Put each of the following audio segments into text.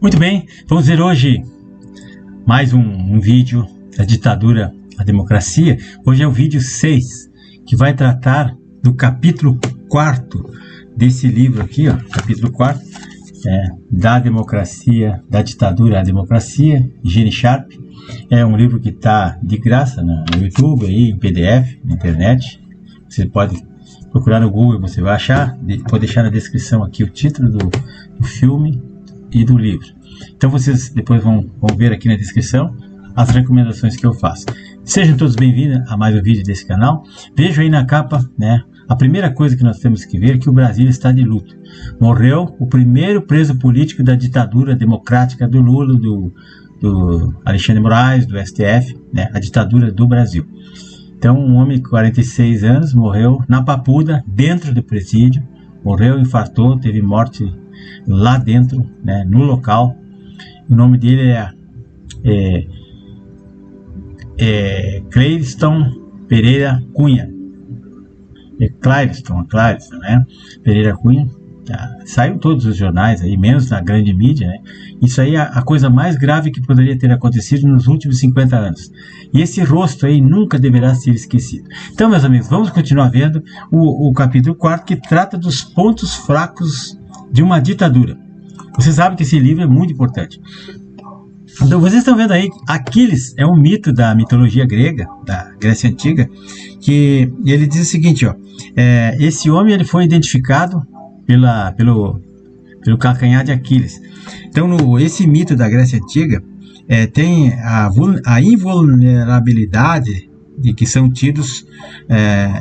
Muito bem, vamos ver hoje mais um vídeo da ditadura à democracia. Hoje é o vídeo 6, que vai tratar do capítulo 4 desse livro aqui, ó, capítulo 4, da democracia, da ditadura à democracia, Gene Sharp. É um livro que está de graça no YouTube, aí, em PDF, na internet. Você pode procurar no Google, você vai achar. Vou deixar na descrição aqui o título do filme e do livro. Então vocês depois vão ver aqui na descrição as recomendações que eu faço. Sejam todos bem-vindos a mais um vídeo desse canal. Vejo aí na capa, né? A primeira coisa que nós temos que ver é que o Brasil está de luto. Morreu o primeiro preso político da ditadura democrática do Lula, do Alexandre de Moraes, do STF, né? A ditadura do Brasil. Então, um homem de 46 anos morreu na Papuda, dentro do presídio. Morreu, infartou, teve morte lá dentro, né? No local. O nome dele Cleiton Pereira Cunha. Cleiton, né? Pereira Cunha. Saiu todos os jornais aí, menos na grande mídia, né? Isso aí é a coisa mais grave que poderia ter acontecido nos últimos 50 anos. E esse rosto aí nunca deverá ser esquecido. Então, meus amigos, vamos continuar vendo o capítulo 4, que trata dos pontos fracos de uma ditadura. Vocês sabem que esse livro é muito importante. Então, vocês estão vendo aí, Aquiles é um mito da mitologia grega, da Grécia Antiga, que ele diz o seguinte, ó, esse homem ele foi identificado pelo calcanhar de Aquiles. Então, esse mito da Grécia Antiga tem a invulnerabilidade de que são tidos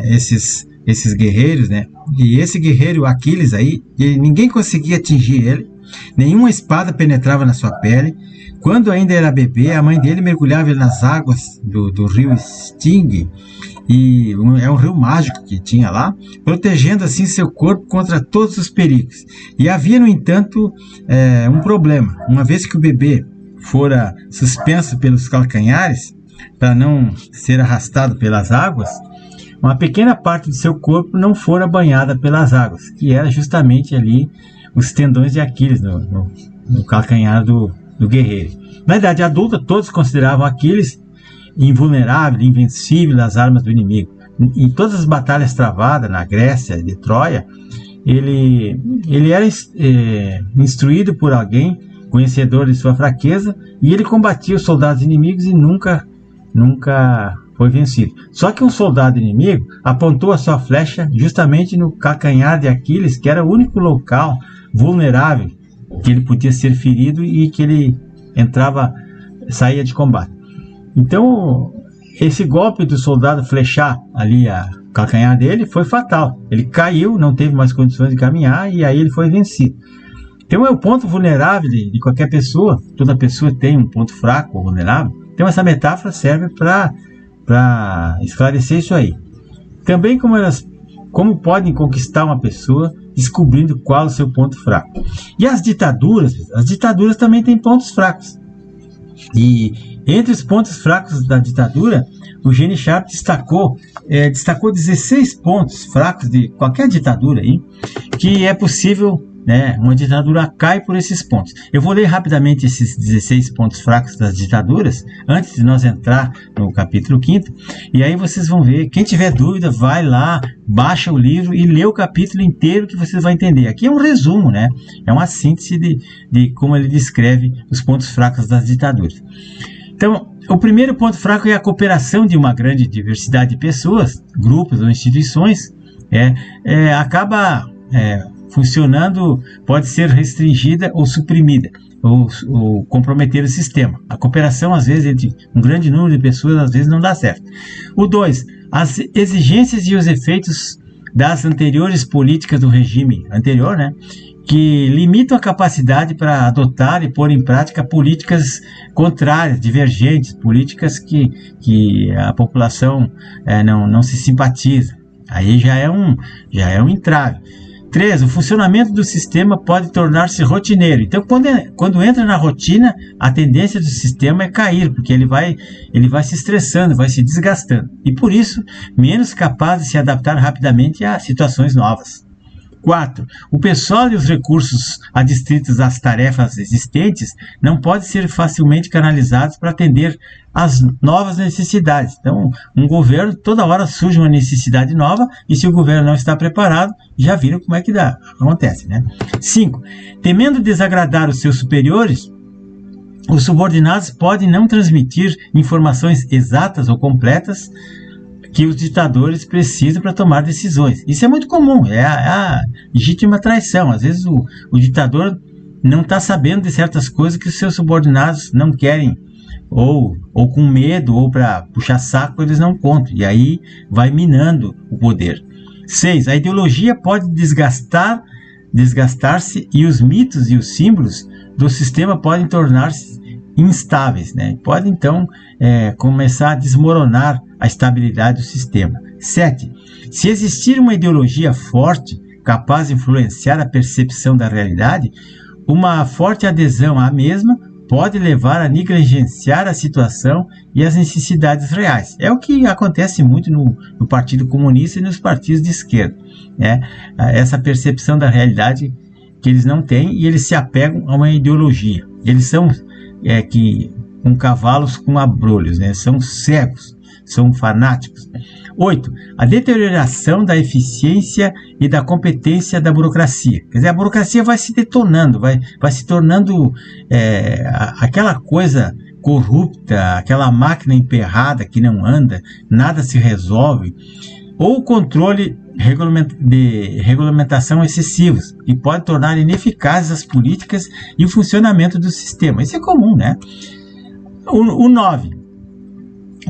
esses guerreiros, né? E esse guerreiro Aquiles aí, ninguém conseguia atingir ele, nenhuma espada penetrava na sua pele. Quando ainda era bebê, a mãe dele mergulhava ele nas águas do rio Sting, e é um rio mágico que tinha lá, protegendo assim seu corpo contra todos os perigos. E havia, no entanto, um problema. Uma vez que o bebê fora suspenso pelos calcanhares, para não ser arrastado pelas águas, uma pequena parte de seu corpo não fora banhada pelas águas, que era justamente ali os tendões de Aquiles no calcanhar do guerreiro. Na idade adulta, todos consideravam Aquiles invulnerável, invencível às armas do inimigo. Em todas as batalhas travadas na Grécia de Troia, ele era instruído por alguém conhecedor de sua fraqueza, e ele combatia os soldados inimigos e nunca foi vencido. Só que um soldado inimigo apontou a sua flecha justamente no calcanhar de Aquiles, que era o único local vulnerável que ele podia ser ferido e que ele saía de combate. Então, esse golpe do soldado flechar ali a calcanhar dele foi fatal. Ele caiu, não teve mais condições de caminhar, e aí ele foi vencido. Então, é o ponto vulnerável de qualquer pessoa. Toda pessoa tem um ponto fraco ou vulnerável. Então, essa metáfora serve para esclarecer isso aí. Também como podem conquistar uma pessoa descobrindo qual é o seu ponto fraco. E as ditaduras também têm pontos fracos. E entre os pontos fracos da ditadura, o Gene Sharp destacou 16 pontos fracos de qualquer ditadura aí, que é possível, né, uma ditadura cai por esses pontos. Eu vou ler rapidamente esses 16 pontos fracos das ditaduras, antes de nós entrar no capítulo 5, e aí vocês vão ver. Quem tiver dúvida, vai lá, baixa o livro e lê o capítulo inteiro, que vocês vão entender. Aqui é um resumo, né? É uma síntese de como ele descreve os pontos fracos das ditaduras. Então, o primeiro ponto fraco é a cooperação de uma grande diversidade de pessoas, grupos ou instituições, acaba funcionando, pode ser restringida ou suprimida, ou comprometer o sistema. A cooperação, às vezes, entre um grande número de pessoas, às vezes não dá certo. O 2, as exigências e os efeitos das anteriores políticas do regime anterior, né, que limitam a capacidade para adotar e pôr em prática políticas contrárias, divergentes, políticas que a população não se simpatiza. Aí já é um entrave. 3. O funcionamento do sistema pode tornar-se rotineiro. Então, quando entra na rotina, a tendência do sistema é cair, porque ele vai se estressando, vai se desgastando. E, por isso, menos capaz de se adaptar rapidamente a situações novas. 4. O pessoal e os recursos adstritos às tarefas existentes não podem ser facilmente canalizados para atender às novas necessidades. Então, um governo, toda hora surge uma necessidade nova, e se o governo não está preparado, já viram como é que acontece, né? 5. Temendo desagradar os seus superiores, os subordinados podem não transmitir informações exatas ou completas que os ditadores precisam para tomar decisões. Isso é muito comum, é a legítima traição. Às vezes o ditador não está sabendo de certas coisas que os seus subordinados não querem, ou com medo, ou para puxar saco, eles não contam, e aí vai minando o poder. 6. A ideologia pode desgastar-se e os mitos e os símbolos do sistema podem tornar-se instáveis, né? Pode então começar a desmoronar a estabilidade do sistema. 7. Se existir uma ideologia forte, capaz de influenciar a percepção da realidade, uma forte adesão à mesma pode levar a negligenciar a situação e as necessidades reais. É o que acontece muito no Partido Comunista e nos partidos de esquerda, né? Essa percepção da realidade que eles não têm, e eles se apegam a uma ideologia. Eles são com cavalos com abrolhos, né? São cegos, são fanáticos. 8. A deterioração da eficiência e da competência da burocracia. Quer dizer, a burocracia vai se detonando, vai se tornando aquela coisa corrupta, aquela máquina emperrada que não anda, nada se resolve. Ou o controle de regulamentação excessivos, que pode tornar ineficazes as políticas e o funcionamento do sistema. Isso é comum, né? O 9.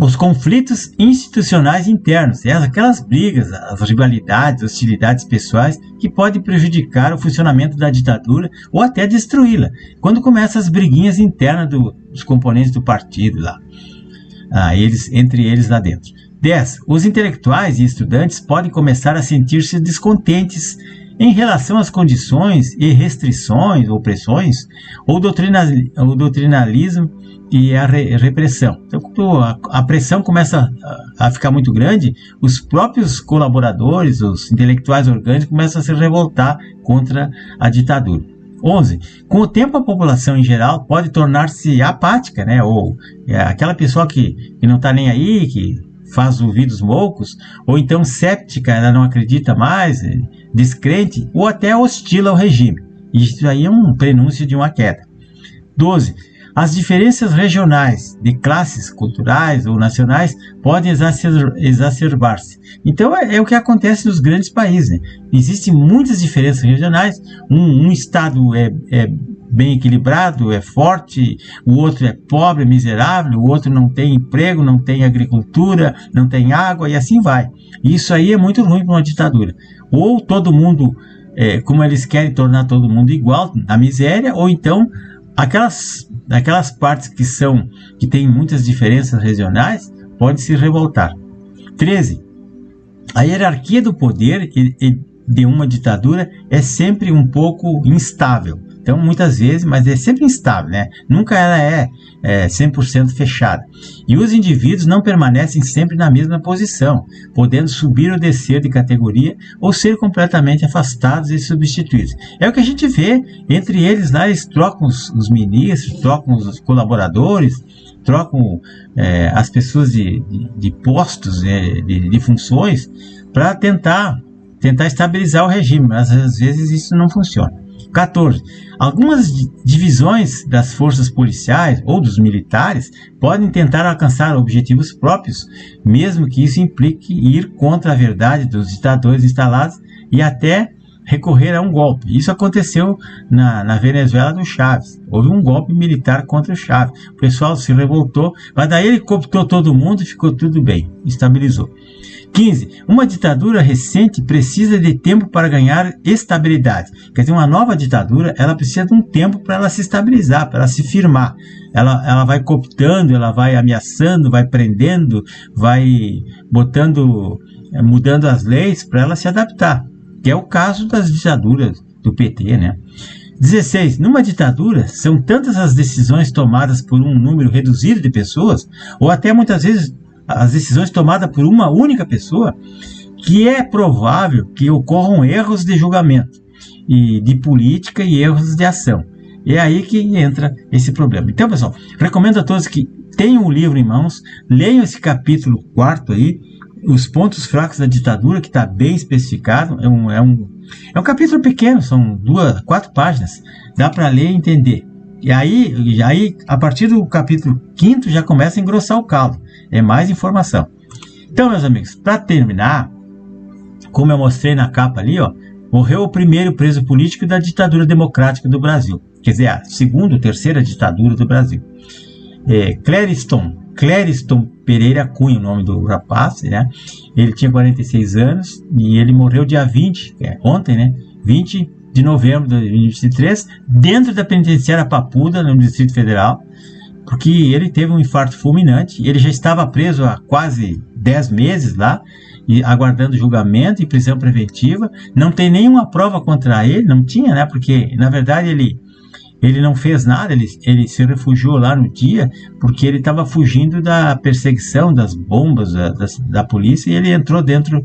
Os conflitos institucionais internos, aquelas brigas, as rivalidades, hostilidades pessoais que podem prejudicar o funcionamento da ditadura ou até destruí-la, quando começam as briguinhas internas dos componentes do partido lá, entre eles lá dentro. 10. Os intelectuais e estudantes podem começar a sentir-se descontentes em relação às condições e restrições, opressões, ou doutrinalismo e a repressão. Então, quando a pressão começa a ficar muito grande, os próprios colaboradores, os intelectuais orgânicos, começam a se revoltar contra a ditadura. 11. Com o tempo, a população em geral pode tornar-se apática, né? Ou aquela pessoa que não está nem aí, que faz ouvidos moucos, ou então séptica, ela não acredita mais, descrente, ou até hostil ao regime. Isso aí é um prenúncio de uma queda. 12. As diferenças regionais, de classes culturais ou nacionais, podem exacerbar-se. Então, é o que acontece nos grandes países, né? Existem muitas diferenças regionais. Um estado é bem equilibrado, é forte, o outro é pobre, miserável, o outro não tem emprego, não tem agricultura, não tem água, e assim vai. Isso aí é muito ruim para uma ditadura. Ou todo mundo, como eles querem tornar todo mundo igual, na miséria, ou então aquelas partes que têm muitas diferenças regionais podem se revoltar. 13. A hierarquia do poder de uma ditadura é sempre um pouco instável. Então, muitas vezes, mas é sempre instável, né? Nunca ela é 100% fechada. E os indivíduos não permanecem sempre na mesma posição, podendo subir ou descer de categoria ou ser completamente afastados e substituídos. É o que a gente vê entre eles lá, eles trocam os ministros, trocam os colaboradores, trocam as pessoas de postos, de funções, para tentar estabilizar o regime, mas às vezes isso não funciona. 14. Algumas divisões das forças policiais ou dos militares podem tentar alcançar objetivos próprios, mesmo que isso implique ir contra a verdade dos ditadores instalados e até recorrer a um golpe. Isso aconteceu na Venezuela do Chávez. Houve um golpe militar contra o Chávez. O pessoal se revoltou, mas daí ele cooptou todo mundo e ficou tudo bem, estabilizou. 15. Uma ditadura recente precisa de tempo para ganhar estabilidade. Quer dizer, uma nova ditadura, ela precisa de um tempo para ela se estabilizar, para ela se firmar. Ela vai cooptando, ela vai ameaçando, vai prendendo, vai mudando as leis para ela se adaptar. Que é o caso das ditaduras do PT, né? 16. Numa ditadura, são tantas as decisões tomadas por um número reduzido de pessoas, ou até muitas vezes as decisões tomadas por uma única pessoa, que é provável que ocorram erros de julgamento e de política e erros de ação. É aí que entra esse problema. Então, pessoal, recomendo a todos que tenham o livro em mãos, leiam esse capítulo 4 aí, os pontos fracos da ditadura, que está bem especificado. É um capítulo pequeno, são 4 páginas, dá para ler e entender. E aí, a partir do capítulo 5 já começa a engrossar o caldo, é mais informação. Então, meus amigos, para terminar, como eu mostrei na capa ali, ó, morreu o primeiro preso político da ditadura democrática do Brasil. Quer dizer, a segunda ou terceira ditadura do Brasil. Clériston Pereira Cunha, o nome do rapaz, né? Ele tinha 46 anos e ele morreu dia 20, ontem, né? 20 de novembro de 2023, dentro da penitenciária Papuda, no Distrito Federal, porque ele teve um infarto fulminante. Ele já estava preso há quase 10 meses lá, e aguardando julgamento e prisão preventiva. Não tem nenhuma prova contra ele, não tinha, né? Porque, na verdade, ele não fez nada, ele se refugiou lá no dia, porque ele estava fugindo da perseguição, das bombas da polícia, e ele entrou dentro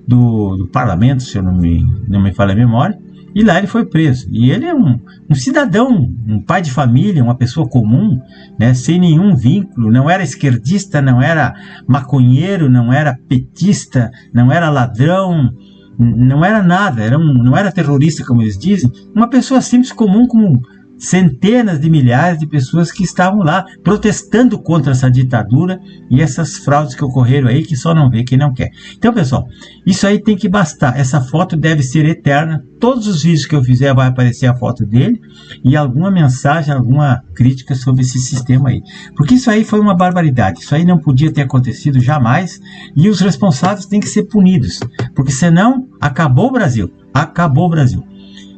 do parlamento, se eu não me falha a memória, e lá ele foi preso. E ele é um cidadão, um pai de família, uma pessoa comum, né, sem nenhum vínculo, não era esquerdista, não era maconheiro, não era petista, não era ladrão, não era nada, não era terrorista, como eles dizem, uma pessoa simples, comum, como centenas de milhares de pessoas que estavam lá protestando contra essa ditadura e essas fraudes que ocorreram aí, que só não vê quem não quer. Então, pessoal, isso aí tem que bastar. Essa foto deve ser eterna. Todos os vídeos que eu fizer vai aparecer a foto dele e alguma mensagem, alguma crítica sobre esse sistema aí. Porque isso aí foi uma barbaridade. Isso aí não podia ter acontecido jamais e os responsáveis têm que ser punidos, porque senão acabou o Brasil. Acabou o Brasil.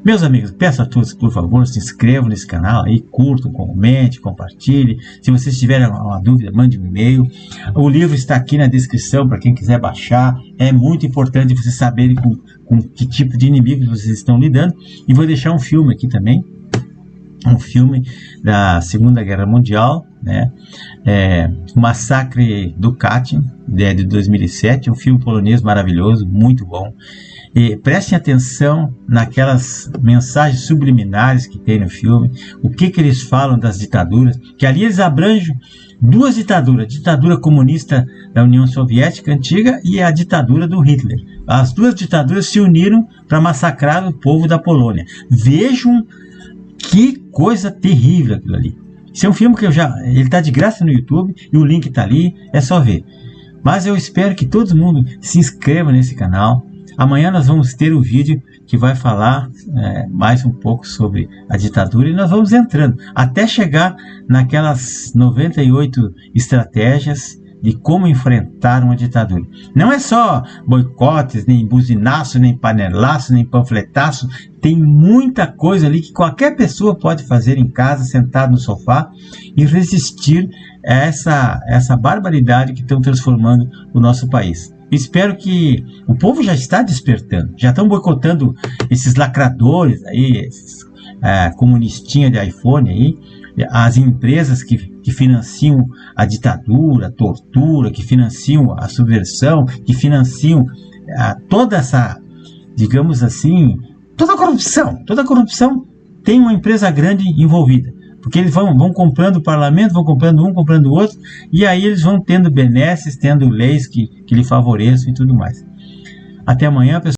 Meus amigos, peço a todos, por favor, se inscrevam nesse canal aí, curtam, comente, compartilhem. Se vocês tiverem uma dúvida, mande um e-mail. O livro está aqui na descrição para quem quiser baixar. É muito importante vocês saberem com que tipo de inimigos vocês estão lidando. E vou deixar um filme aqui também, um filme da Segunda Guerra Mundial, né? O Massacre do Katyn, de 2007, um filme polonês maravilhoso, muito bom. E prestem atenção naquelas mensagens subliminares que tem no filme, o que eles falam das ditaduras, que ali eles abrangem 2 ditaduras, a ditadura comunista da União Soviética antiga e a ditadura do Hitler. As 2 ditaduras se uniram para massacrar o povo da Polônia. Vejam que coisa terrível aquilo ali. Esse é um filme que ele está de graça no YouTube e o link está ali, é só ver. Mas eu espero que todo mundo se inscreva nesse canal. Amanhã nós vamos ter um vídeo que vai falar mais um pouco sobre a ditadura e nós vamos entrando até chegar naquelas 98 estratégias de como enfrentar uma ditadura. Não é só boicotes, nem buzinaço, nem panelaço, nem panfletaço. Tem muita coisa ali que qualquer pessoa pode fazer em casa, sentado no sofá e resistir a essa barbaridade que estão transformando o nosso país. Espero que o povo já está despertando, já estão boicotando esses lacradores aí, esses comunistinhas de iPhone aí, as empresas que financiam a ditadura, a tortura, que financiam a subversão, que financiam toda essa, digamos assim, toda a corrupção tem uma empresa grande envolvida. Porque eles vão comprando o parlamento, vão comprando um, comprando o outro, e aí eles vão tendo benesses, tendo leis que lhe favoreçam e tudo mais. Até amanhã, pessoal.